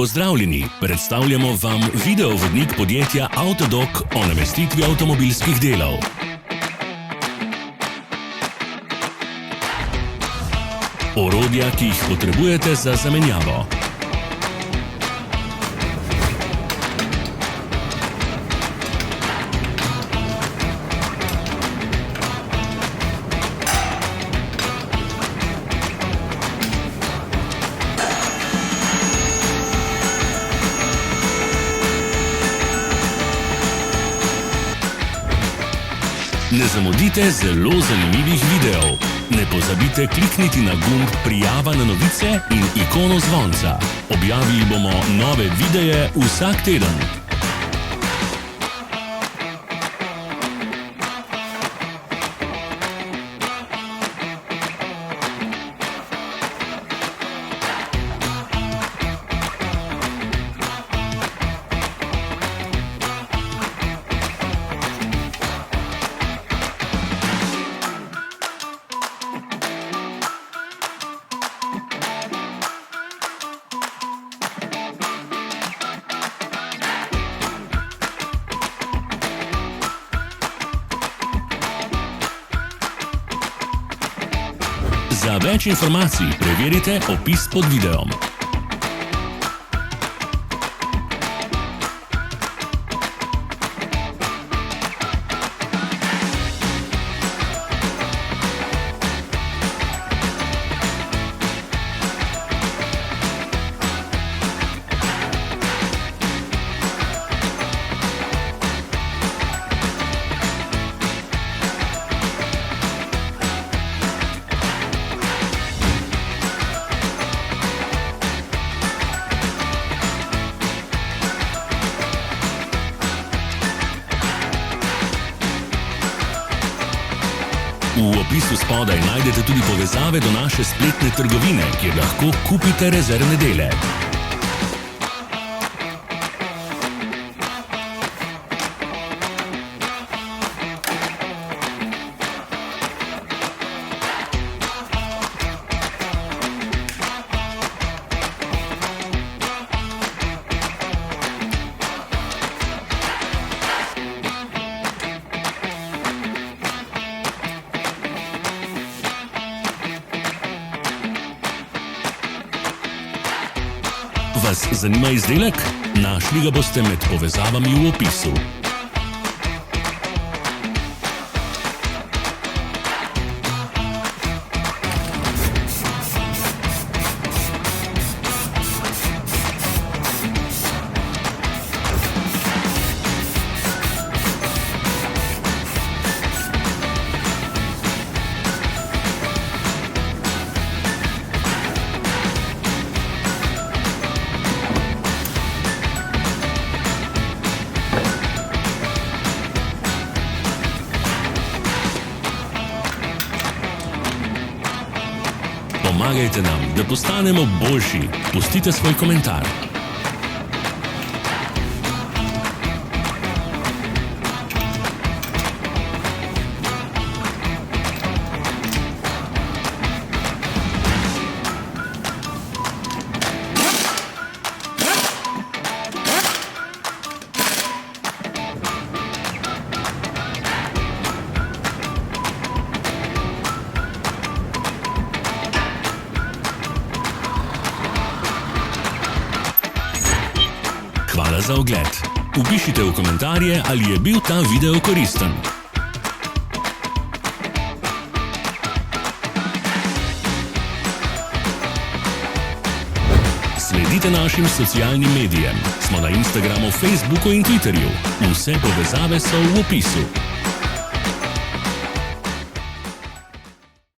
Pozdravljeni, predstavljamo vam videovodnik podjetja Avtodok o namestitvi avtomobilskih delov. Orodja, ki jih potrebujete za zamenjavo. Ne zamudite zelo zanimivih videov. Ne pozabite klikniti na gumb Prijava na novice in ikono zvonca. Objavili bomo nove videe vsak teden. Za več informacij preverite opis pod videom. V opisu spodaj najdete tudi povezave do naše spletne trgovine, kjer lahko kupite rezervne dele. Vas zanima izdelek? Našli ga boste med povezavami v opisu. Pomagajte nam, da postanemo boljši. Pustite svoj komentar. Hvala za ogled. Vpišite v komentarje, ali je bil ta video koristen. Sledite našim socialnim medijem. Smo na Instagramu, Facebooku in Twitterju. Vse povezave so v opisu.